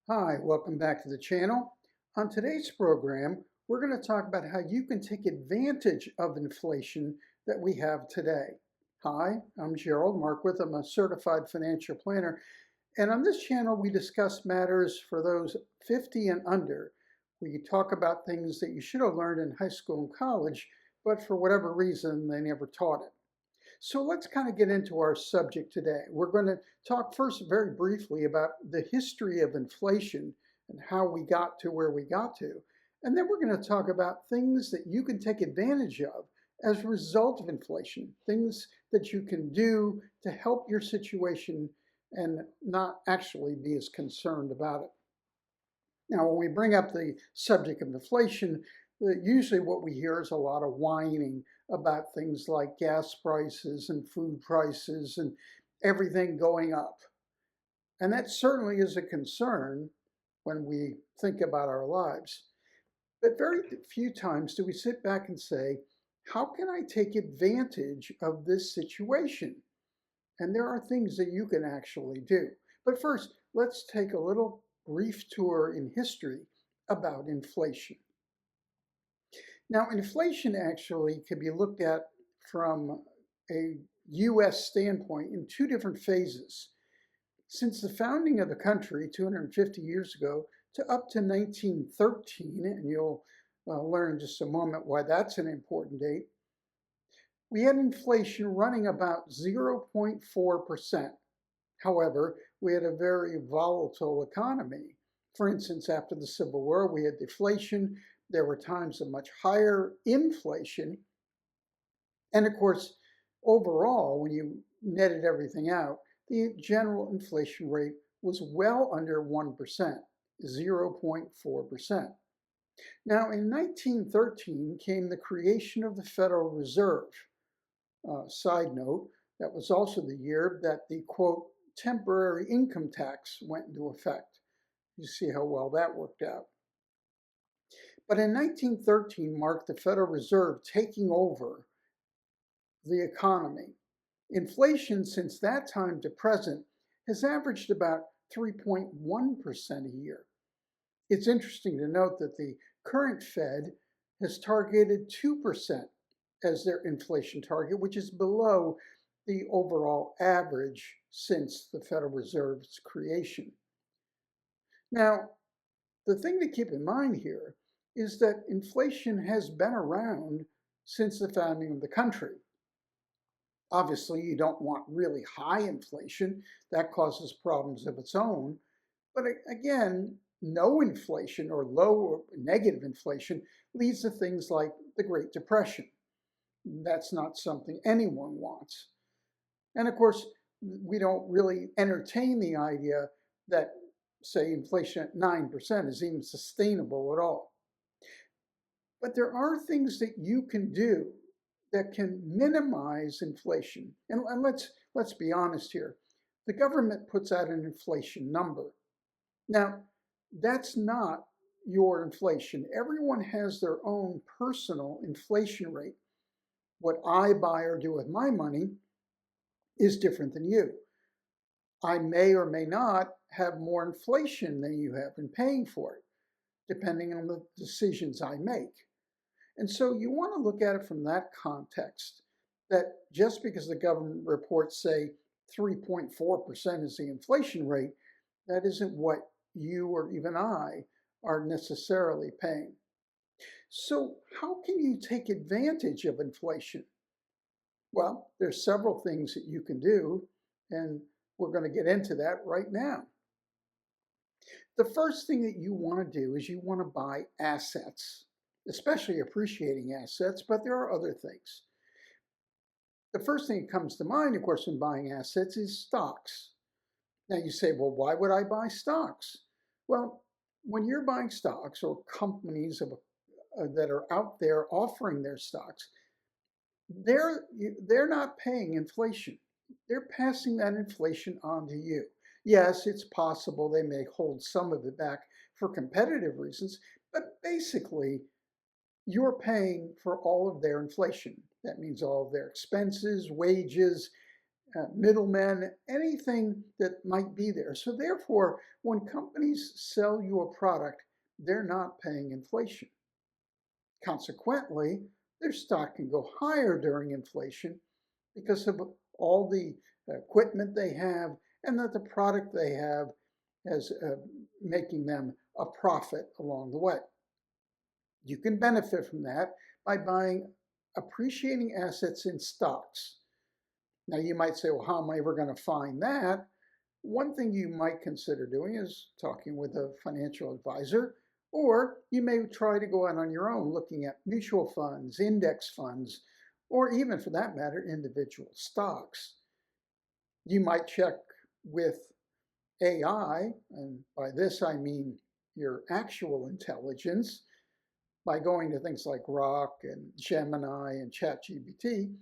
Hi, welcome back to the channel. On today's program, we're going to talk about how you can take advantage of inflation that we have today. Hi, I'm Gerald Markwith. I'm a certified financial planner. And on this channel, we discuss matters for those 50 and under. We talk about things that you should have learned in high school and college, but for whatever reason, they never taught it. So let's kind of get into our subject today. We're going to talk first very briefly about the history of inflation and how we got to where we got to. And then we're going to talk about things that you can take advantage of as a result of inflation, things that you can do to help your situation and not actually be as concerned about it. Now, when we bring up the subject of inflation, usually what we hear is a lot of whining about things like gas prices and food prices and everything going up. And that certainly is a concern when we think about our lives. But very few times do we sit back and say, how can I take advantage of this situation? And there are things that you can actually do. But first, let's take a little brief tour in history about inflation. Now, inflation actually can be looked at from a US standpoint in two different phases. Since the founding of the country 250 years ago to up to 1913, and you'll learn in just a moment why that's an important date, we had inflation running about 0.4%. However, we had a very volatile economy. For instance, after the Civil War, we had deflation. There were times of much higher inflation. And of course, overall, when you netted everything out, the general inflation rate was well under 1%, 0.4%. Now, in 1913 came the creation of the Federal Reserve. Side note, that was also the year that the, quote, temporary income tax went into effect. You see how well that worked out. But in 1913 marked the Federal Reserve taking over the economy. Inflation since that time to present has averaged about 3.1% a year. It's interesting to note that the current Fed has targeted 2% as their inflation target, which is below the overall average since the Federal Reserve's creation. Now, the thing to keep in mind here is that inflation has been around since the founding of the country. Obviously, you don't want really high inflation. That causes problems of its own. But again, no inflation or low or negative inflation leads to things like the Great Depression. That's not something anyone wants. And of course, we don't really entertain the idea that, say, inflation at 9% is even sustainable at all. But there are things that you can do that can minimize inflation. And let's be honest here. The government puts out an inflation number. Now, that's not your inflation. Everyone has their own personal inflation rate. What I buy or do with my money is different than you. I may or may not have more inflation than you have in paying for it, depending on the decisions I make. And so you want to look at it from that context, that just because the government reports say 3.4% is the inflation rate, that isn't what you or even I are necessarily paying. So how can you take advantage of inflation? Well, there's several things that you can do, and we're going to get into that right now. The first thing that you want to do is you want to buy assets, especially appreciating assets, but there are other things. The first thing that comes to mind, of course, when buying assets is stocks. Now you say, well, why would I buy stocks? Well, when you're buying stocks or companies that are out there offering their stocks, they're not paying inflation. They're passing that inflation on to you. Yes, it's possible they may hold some of it back for competitive reasons, but basically, you're paying for all of their inflation. That means all of their expenses, wages, middlemen, anything that might be there. So therefore, when companies sell you a product, they're not paying inflation. Consequently, their stock can go higher during inflation because of all the equipment they have and that the product they have is making them a profit along the way. You can benefit from that by buying appreciating assets in stocks. Now you might say, well, how am I ever going to find that? One thing you might consider doing is talking with a financial advisor, or you may try to go out on your own looking at mutual funds, index funds, or even for that matter, individual stocks. You might check with AI, and by this I mean your actual intelligence, by going to things like Grok and Gemini and ChatGPT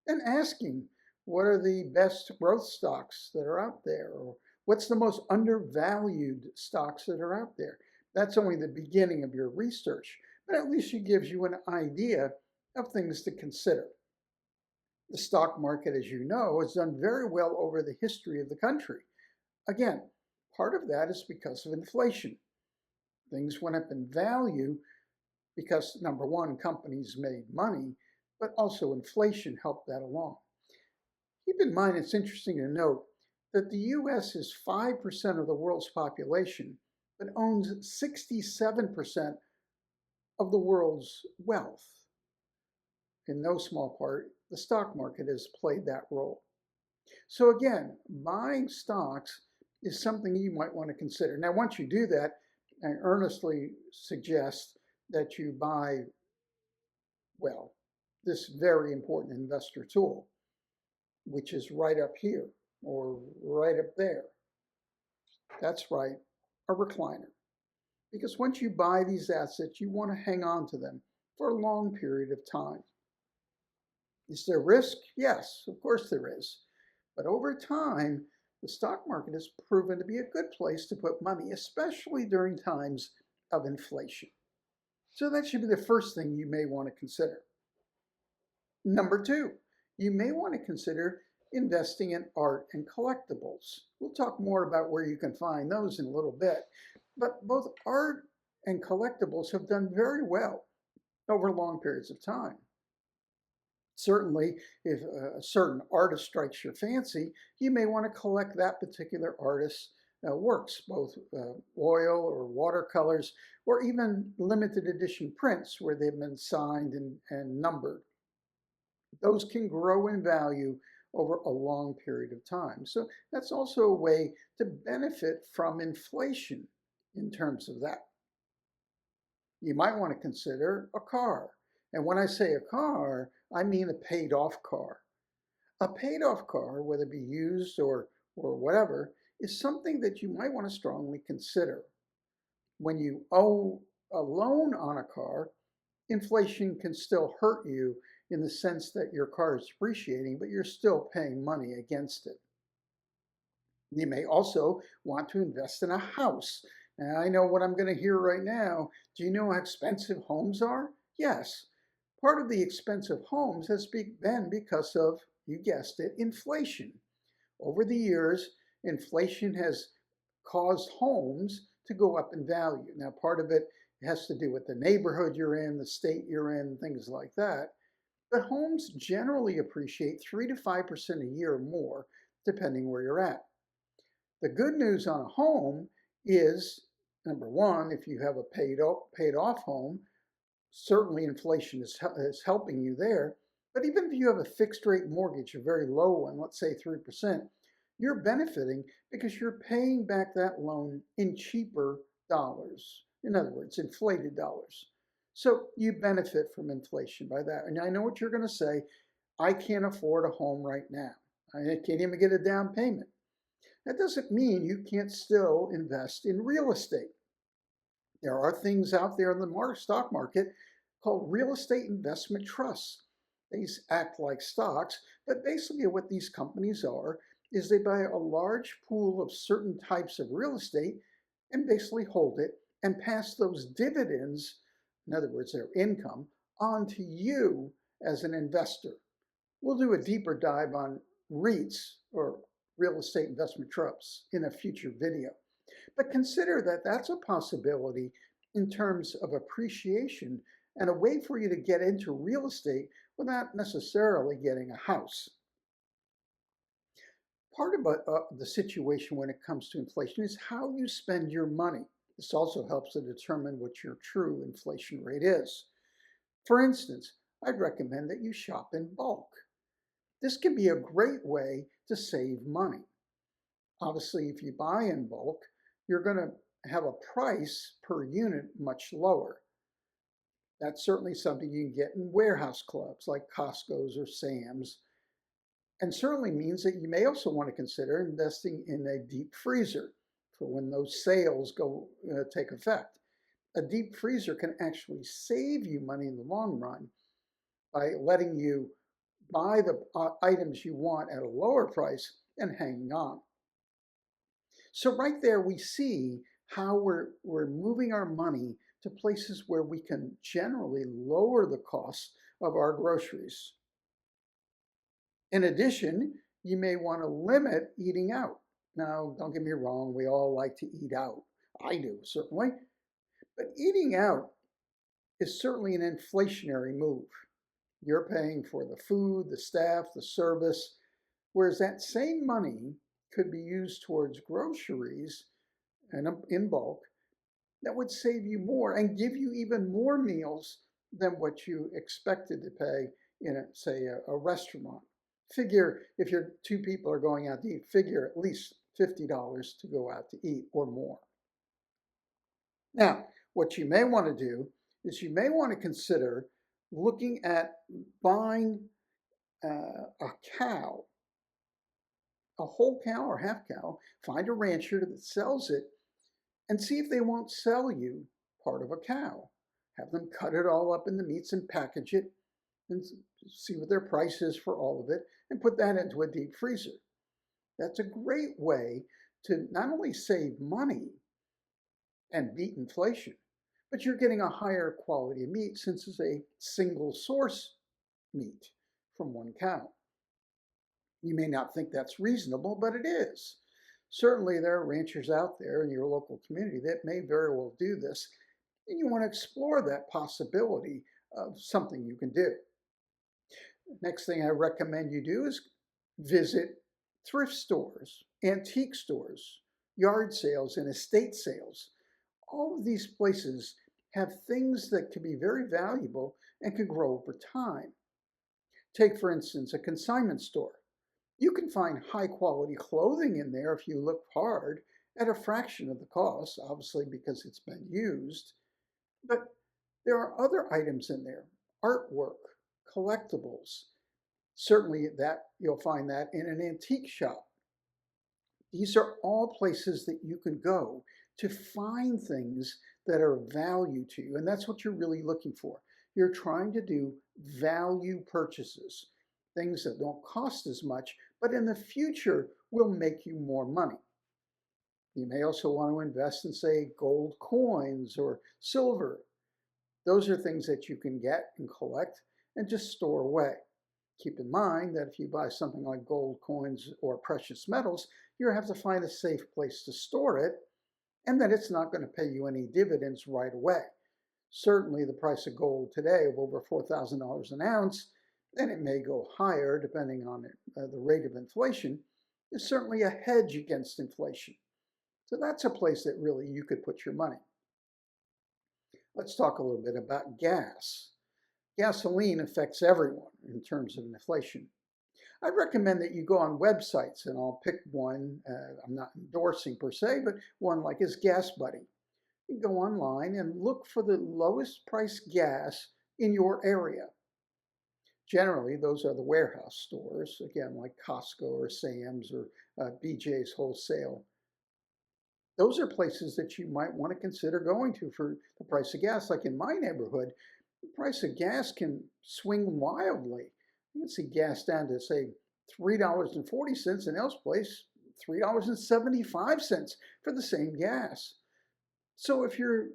and asking what are the best growth stocks that are out there, or what's the most undervalued stocks that are out there. That's only the beginning of your research, but at least it gives you an idea of things to consider. The stock market, as you know, has done very well over the history of the country. Again, part of that is because of inflation. Things went up in value because, number one, companies made money, but also inflation helped that along. Keep in mind, it's interesting to note that the US is 5% of the world's population, but owns 67% of the world's wealth. In no small part, the stock market has played that role. So again, buying stocks is something you might want to consider. Now, once you do that, I earnestly suggest that you buy, well, this very important investor tool, which is right up here or right up there. That's right, a recliner. Because once you buy these assets, you want to hang on to them for a long period of time. Is there risk? Yes, of course there is. But over time, the stock market has proven to be a good place to put money, especially during times of inflation. So that should be the first thing you may want to consider. Number two, you may want to consider investing in art and collectibles. We'll talk more about where you can find those in a little bit. But both art and collectibles have done very well over long periods of time. Certainly, if a certain artist strikes your fancy, you may want to collect that particular artist's works, both oil or watercolors, or even limited edition prints where they've been signed and numbered. Those can grow in value over a long period of time. So that's also a way to benefit from inflation in terms of that. You might want to consider a car. And when I say a car, I mean a paid off car. A paid off car, whether it be used or whatever, is something that you might want to strongly consider. When you owe a loan on a car, inflation can still hurt you in the sense that your car is depreciating, but you're still paying money against it. You may also want to invest in a house. Now, I know what I'm going to hear right now. Do you know how expensive homes are? Yes. Part of the expensive homes has been because of, you guessed it, inflation. Over the years, inflation has caused homes to go up in value. Now, part of it has to do with the neighborhood you're in, the state you're in, things like that. But homes generally appreciate 3 to 5% a year or more, depending where you're at. The good news on a home is, number one, if you have a paid off home, certainly inflation is helping you there. But even if you have a fixed rate mortgage, a very low one, let's say 3%, you're benefiting because you're paying back that loan in cheaper dollars. In other words, inflated dollars. So you benefit from inflation by that. And I know what you're going to say. I can't afford a home right now. I can't even get a down payment. That doesn't mean you can't still invest in real estate. There are things out there in the stock market called real estate investment trusts. These act like stocks, but basically what these companies are is they buy a large pool of certain types of real estate and basically hold it and pass those dividends, in other words, their income, on to you as an investor. We'll do a deeper dive on REITs, or real estate investment trusts, in a future video. But consider that that's a possibility in terms of appreciation and a way for you to get into real estate without necessarily getting a house. Part of the situation when it comes to inflation is how you spend your money. This also helps to determine what your true inflation rate is. For instance, I'd recommend that you shop in bulk. This can be a great way to save money. Obviously, if you buy in bulk, you're going to have a price per unit much lower. That's certainly something you can get in warehouse clubs like Costco's or Sam's, and certainly means that you may also want to consider investing in a deep freezer for when those sales take effect. A deep freezer can actually save you money in the long run by letting you buy the items you want at a lower price and hanging on. So right there we see how we're moving our money to places where we can generally lower the cost of our groceries. In addition, you may want to limit eating out. Now, don't get me wrong, we all like to eat out. I do, certainly. But eating out is certainly an inflationary move. You're paying for the food, the staff, the service, whereas that same money could be used towards groceries and in bulk that would save you more and give you even more meals than what you expected to pay in, say, a restaurant. Figure if your two people are going out to eat, figure at least $50 to go out to eat or more. Now, what you may want to do is you may want to consider looking at buying a cow, a whole cow or half cow. Find a rancher that sells it and see if they won't sell you part of a cow. Have them cut it all up into meats and package it and see what their price is for all of it and put that into a deep freezer. That's a great way to not only save money and beat inflation, but you're getting a higher quality of meat since it's a single source meat from one cow. You may not think that's reasonable, but it is. Certainly there are ranchers out there in your local community that may very well do this, and you want to explore that possibility of something you can do. Next thing I recommend you do is visit thrift stores, antique stores, yard sales, and estate sales. All of these places have things that can be very valuable and can grow over time. Take, for instance, a consignment store. You can find high quality clothing in there if you look hard at a fraction of the cost, obviously because it's been used. But there are other items in there, artwork, collectibles. Certainly that you'll find that in an antique shop. These are all places that you can go to find things that are of value to you. And that's what you're really looking for. You're trying to do value purchases, things that don't cost as much, but in the future will make you more money. You may also want to invest in, say, gold coins or silver. Those are things that you can get and collect and just store away. Keep in mind that if you buy something like gold coins or precious metals, you have to find a safe place to store it, and that it's not going to pay you any dividends right away. Certainly the price of gold today of over $4,000 an ounce, and it may go higher depending on the rate of inflation, is certainly a hedge against inflation. So that's a place that really you could put your money. Let's talk a little bit about gas. Gasoline affects everyone in terms of inflation. I recommend that you go on websites, and I'll pick one, I'm not endorsing per se, but one like is Gas Buddy. You go online and look for the lowest price gas in your area. Generally, those are the warehouse stores, again, like Costco or Sam's or BJ's Wholesale. Those are places that you might want to consider going to for the price of gas. Like in my neighborhood, the price of gas can swing wildly. You can see gas down to, say, $3.40 in El's place, $3.75 for the same gas. So if you're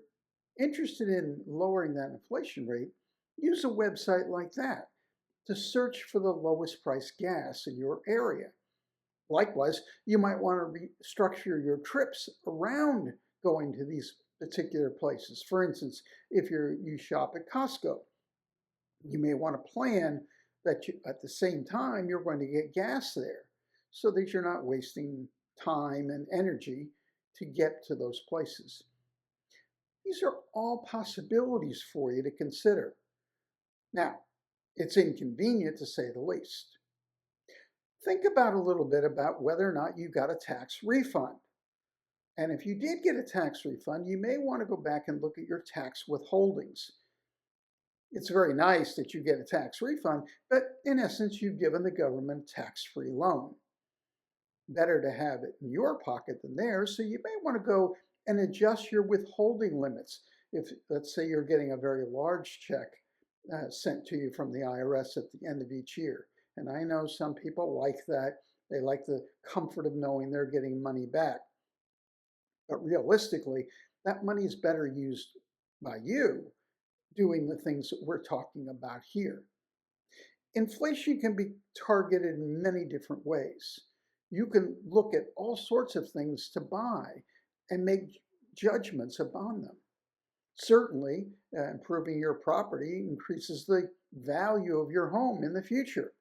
interested in lowering that inflation rate, use a website like that. to search for the lowest price gas in your area. Likewise, you might want to restructure your trips around going to these particular places. For instance, if you shop at Costco, you may want to plan that at the same time you're going to get gas there so that you're not wasting time and energy to get to those places. These are all possibilities for you to consider. Now, it's inconvenient to say the least. Think about a little bit about whether or not you got a tax refund. And if you did get a tax refund, you may want to go back and look at your tax withholdings. It's very nice that you get a tax refund, but in essence, you've given the government a tax-free loan. Better to have it in your pocket than theirs, so you may want to go and adjust your withholding limits. If, let's say, you're getting a very large check sent to you from the IRS at the end of each year. And I know some people like that. They like the comfort of knowing they're getting money back. But realistically, that money is better used by you doing the things that we're talking about here. Inflation can be targeted in many different ways. You can look at all sorts of things to buy and make judgments upon them. Certainly, improving your property increases the value of your home in the future.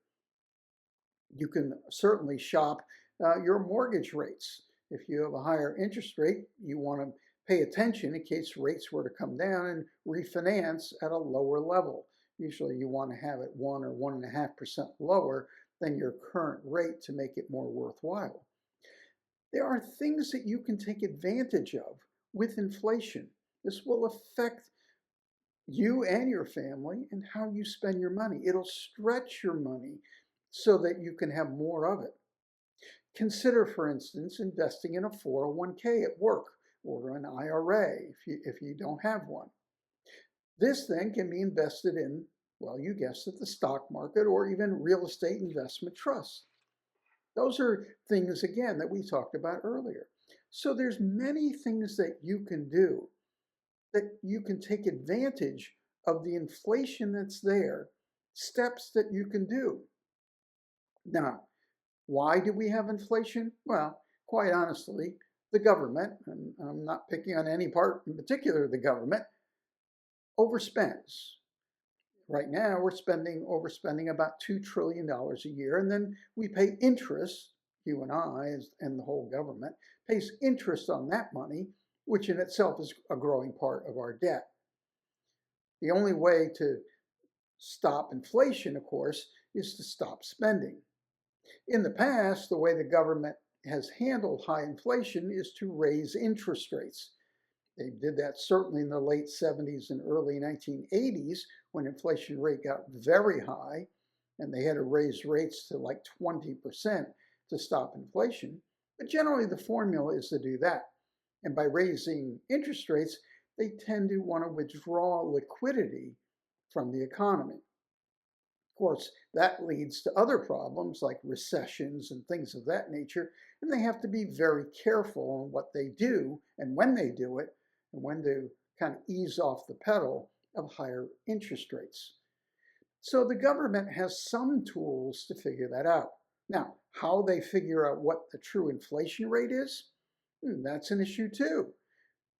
You can certainly shop your mortgage rates. If you have a higher interest rate, you want to pay attention in case rates were to come down and refinance at a lower level. Usually you want to have it 1 or 1.5% lower than your current rate to make it more worthwhile. There are things that you can take advantage of with inflation. This will affect you and your family and how you spend your money. It'll stretch your money so that you can have more of it. Consider, for instance, investing in a 401k at work or an IRA if you don't have one. This then can be invested in, well, you guessed it, the stock market or even real estate investment trusts. Those are things, again, that we talked about earlier. So there's many things that you can do that you can take advantage of the inflation that's there, steps that you can do. Now, why do we have inflation? Well, quite honestly, the government, and I'm not picking on any part in particular of the government, overspends. Right now, we're overspending about $2 trillion a year, and then we pay interest, you and I, and the whole government, pays interest on that money, which in itself is a growing part of our debt. The only way to stop inflation, of course, is to stop spending. In the past, the way the government has handled high inflation is to raise interest rates. They did that certainly in the late 70s and early 1980s when inflation rate got very high and they had to raise rates to like 20% to stop inflation. But generally the formula is to do that. And by raising interest rates, they tend to want to withdraw liquidity from the economy. Of course, that leads to other problems like recessions and things of that nature, and they have to be very careful on what they do and when they do it, and when to kind of ease off the pedal of higher interest rates. So the government has some tools to figure that out. Now, how they figure out what the true inflation rate is, that's an issue too.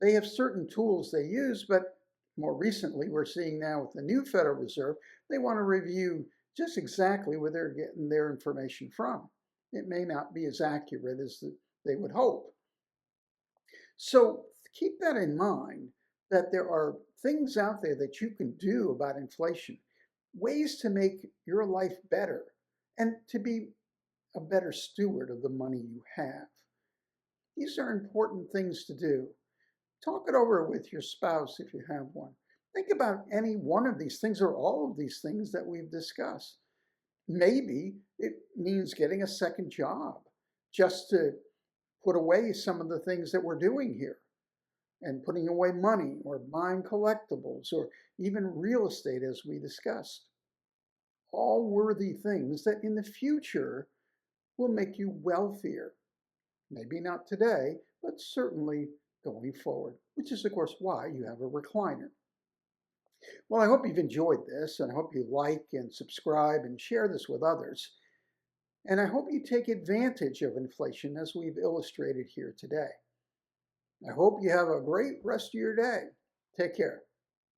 They have certain tools they use, but more recently, we're seeing now with the new Federal Reserve, they want to review just exactly where they're getting their information from. It may not be as accurate as they would hope. So keep that in mind, that there are things out there that you can do about inflation, ways to make your life better and to be a better steward of the money you have. These are important things to do. Talk it over with your spouse if you have one. Think about any one of these things or all of these things that we've discussed. Maybe it means getting a second job just to put away some of the things that we're doing here and putting away money or buying collectibles or even real estate as we discussed. All worthy things that in the future will make you wealthier. Maybe not today, but certainly going forward, which is, of course, why you have a recliner. Well, I hope you've enjoyed this, and I hope you like and subscribe and share this with others. And I hope you take advantage of inflation as we've illustrated here today. I hope you have a great rest of your day. Take care.